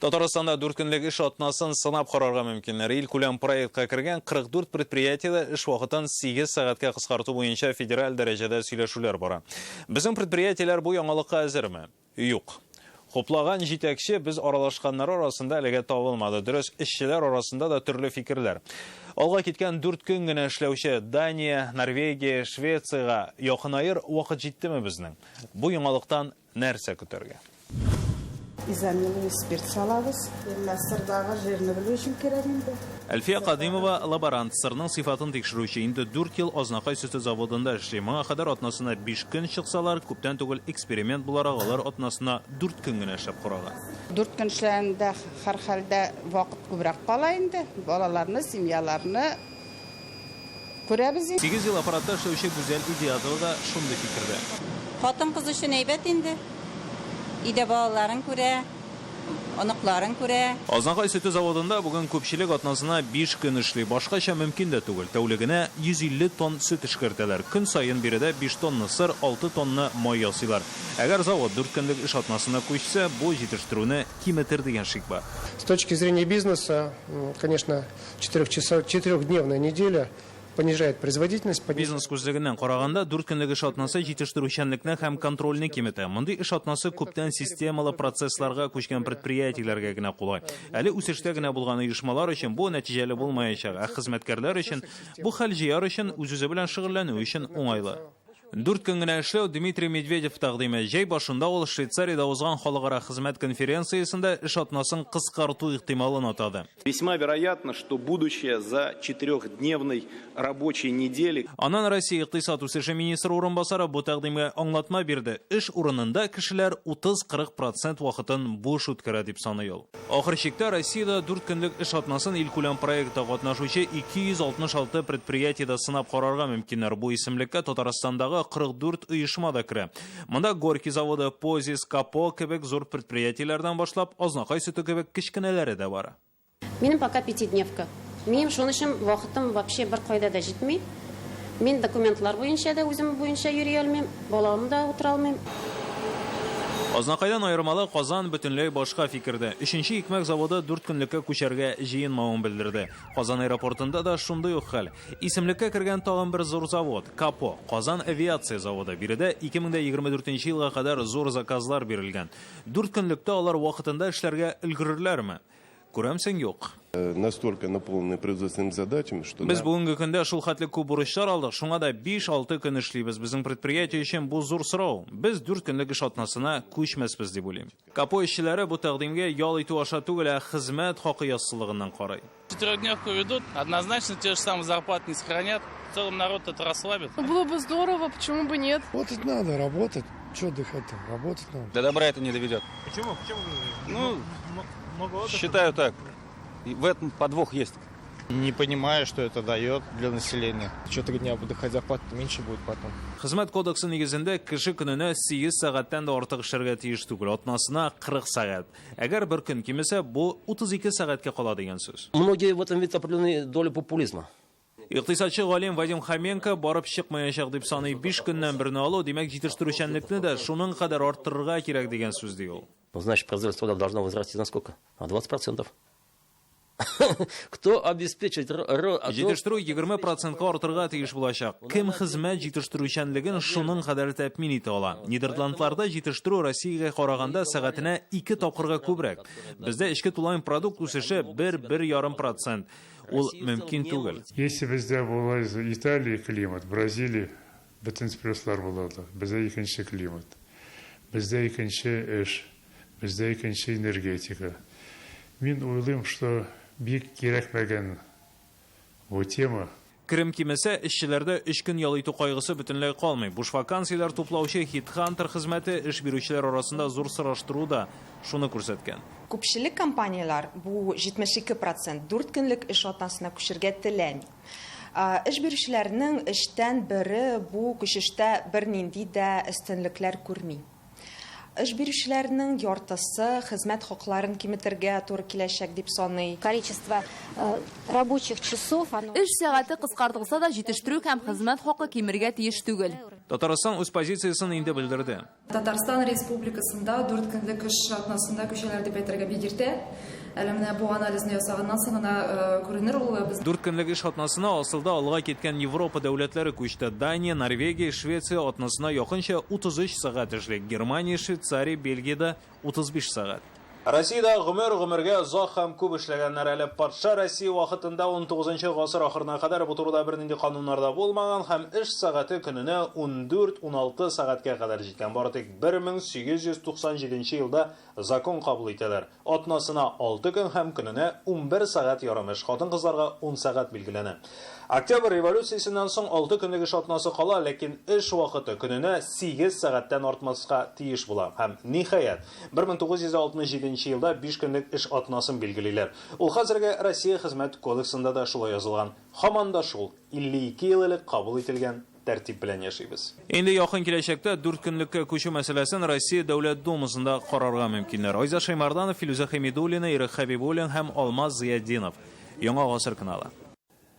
Татарстанда 4 көнлек эш атнасын сынап карарга мөмкиннәр. Ил күләм проектка кергән 44 предприятиедә эш вакытын 8 сәгатькә кыскарту буенча федераль дәрәҗәдә сөйләшүләр бара. Безнең предприятиеләр бу яңалыкка әзерме? Юк. Хуплаган җитәкче без аралашканнар арасында әлегә табылмады. Дөрес, эшчеләр арасында да төрле фикерләр. Алга киткән 4 көн генә эшләүче Дания, Норвегия, Швециягә якынайыр вакыт җиттеме безнең? Бу яңалыктан нәрсә көтәргә? Изамиловый спирт салабыз. Сырдагы жерне белү өчен кирәк инде. Әлфия Кадимова лаборант, сырның сыйфатын тикшерүче, инде 4 ел Азнакай сөте заводында эшли. Моңа кадәр атнасына 5 көн чыксалар, күптән түгел эксперимент буларак алар атнасына 4 көн генә эшләп караган. 4 көн эшләгәндә һәр хәлдә вакыт күбрәк кала инде. Балаларны, семьяларны күрәбез. 8 ел аппаратта эшләүче Гүзәл Идиятова да шундый фикердә. Хатын кыз өчен әйбәт инде. Иде балаларын күрә, аныкларын күрә. Азнакай сөте заводында бүген күпчелек атнасына 5 көн эшли. Башкача мөмкин дә түгел. Тәүлегенә 150 тонн сөт эшкәртәләр. Көн сайын биредә 5 тонна сыр, 6 тонна май ясыйлар. Әгәр завод 4 көнлек эш атнасына күчсә, бу җитештерүне киметер дигән шик бар. С точки зрения бизнеса, конечно, 4-дневная неделя понижает производительность. Бизнес күзлегеннән караганда 4 көнлек эш атнасы җитештерүчәнлекне һәм контрольне киметә. Мондый эш атнасы күптән системалы процессларга күчкән предприятиеләргә генә кулай. Әле үсештә генә булган оешмалар өчен бу нәтиҗәле булмаячак, ә хезмәткәрләр өчен бу хәл җыяр өчен үз-үзе белән шөгыльләнү өчен уңайлы. 4 көн генә эшләү Дмитрий Медведев тәкъдиме. Җәй башында ул Швейцариядә узган халыкара хезмәт конференциясендә эш атнасын кыскарту ихтималын атады. Весьма вероятно, что будущее за 4-дневной рабочей недели. Аннан Россия икътисад үсеше министры урынбасары бу тәкъдимгә аңлатма бирде. Эш урынында кешеләр 30-40% вакытын буш үткәрә дип саный ул. Ахыр чиктә Россиядә 4 көнлек эш атнасын ил күләм проектта катнашучы 266 предприятиедә сынап карарга мөмкиннәр. Бу исемлеккә Татарстандагы 44 оешма да керә. Монда Горький заводы, Позис, Капо кебек зур предприятиеләрдән башлап, Азнакай сөте кебек кичкенәләре дә бар. Минем пока 5-дневка. Минем шуның өчен вакытым вообще бер кайда да җитми. Мин документлар буенча да үзем буенча йөри алмыйм, балам да утыра алмыйм. Азнакайдан аермалы Казан бөтенләй башка фикердә. 3нче икмәк заводы 4 көнлеккә күчәргә җыенмавын белдерде. Казан аэропортында да шундый ук хәл. Исемлеккә кергән тагын бер зур завод Капо, Казан авиация заводы. Биредә 2024 елга кадәр зур заказлар бирелгән. 4 көнлектә алар вакытында эшләргә өлгерерләрме? Күрәмсең юк. Настолько наполнены производственными задачами, что Без бүгенге көндә шул хәтле күп бурычлар алдык. Шуңа да 5-6 көн эшлибез. Безнең предприятие өчен бу зур сорау. Без 4 көнлек эш атнасына күчмәспез дип уйлыйм. Капо эшчеләре бу тәкъдимгә ял итү аша түгел, хезмәт хакы яссылыгыннан карый. 4-дневку ведут, однозначно те же самые зарплаты не сохранят. В целом народ это расслабит. Было бы здорово, почему бы нет? Работать надо, работать. Что отдыхать-то? Работать надо. До добра это не доведет. Почему? Считаю так. И в этом подвох есть. Не понимаю, что это дает для населения. 4 дня отдыхать, зарплата меньше будет потом. Хезмәт кодексы нигезендә кеше көненә 8 сәгатьтән дә артык эшләргә тиеш түгел. Атнасына 40 сәгать. Әгәр бер көн кимесә, бу 32 сәгатькә кала дигән сүз. Многие в этом видят определенную долю популизма. Икътисадчы галим Вадим Хоменко барып чыкмаячак дип саный. 5 көннән берне алу, димәк җитештерүчәнлекне дә шуның кадәр арттырырга кирәк дигән сүз ди ул. Значит, производство должно возрасти на сколько? На 20%. Кто обеспечит җитештерү 20% артырга тиеш булачак. Кем хезмәт җитештерүчәнлеген шуның кадәр тәэмин итә ала? Нидерландларда җитештерү Россиягә караганда сәгатенә 2 тапкырга күбрәк. Бездә эчке тулайм продукт үсеше 1-1,5%. Ул мөмкин түгел. Если бездә була Италия климат, Бразилия бөтен спрослар булады. Бездә икенче климат. Бездә икенче эш, бездә икенче энергетика. Мин уйлыйм, что бик кирәкмәгән бу тема. Керем кимәсә, эшчеләрдә 3 көн ял итү кайгысы бөтенләй калмый. Буш вакансиялар туплаучы HeadHunter хезмәте эш бирүчеләр арасында зур сораштыруда шуны күрсәткән. Күпчелек компаниялар бу 72% 4 көнлек эш атнасына күчергә теләми. Эш бирүчеләрнең 3тән бере бу күчештә бернинди дә өстенлекләр күрми. Эш бирүчеләрнең яртысы хезмәт хакларын киметергә туры киләчәк дип саный. Количество рабочих часов, Эш сәгате кыскартылса да җитештерү һәм хезмәт хакы кимергә тиеш түгел. Татарстан үз позициясын инде белдерде. Татарстан Республикасында 4 көнлек эш атнасында күчәләр дип әйтергә бигерте. Әле менә бу анализны ясаганнан соң гына күренер ул без 4 көнлек эш атнасына асылда алга киткән Европа дәүләтләре күчте. Дания, Норвегия, Швеция атнасына якынча 33 сәгать эшлек. Германия, Швейцария, Бельгиядә 35 сәгать. Россиядә гомергә озак һәм күп эшләгәннәр. Әле патша Россия вакытында 19 гасыр ахырына кадәр бу турыда бернинди кануннарда булмаган һәм эш сәгате көненә 14-16 сәгатькә кадәр җиткән. Бары тик 1897 елда закон кабул итәләр. Атнасына 6 көн һәм көненә 11 сәгать ярым эш. Хатын-кызларга 10 сәгать билгеләнә. Октябрь революциясеннән соң 6 көнлек эш атнасы кала, ләкин эш вакыты көненә 8 сәгатьтән артмаска тиеш була. Һәм ниһаять 1967 елда 5 көнлек эш атнасын билгелиләр. Ул хәзергә Россия хезмәт кодексында да шулай язылган. Һаман да шул 52 ел элек кабул ителгән тәртип белән яшибез. Инде якын киләчәктә 4 көнлеккә күчү мәсьәләсен Россия дәүләт думасында карарга мөмкиннәр. Айза Шаймарданов, Филүзә Хәмидуллина, Ирек Хәбибуллин һәм Алмаз Зияддинов. Яңа гасыр каналы.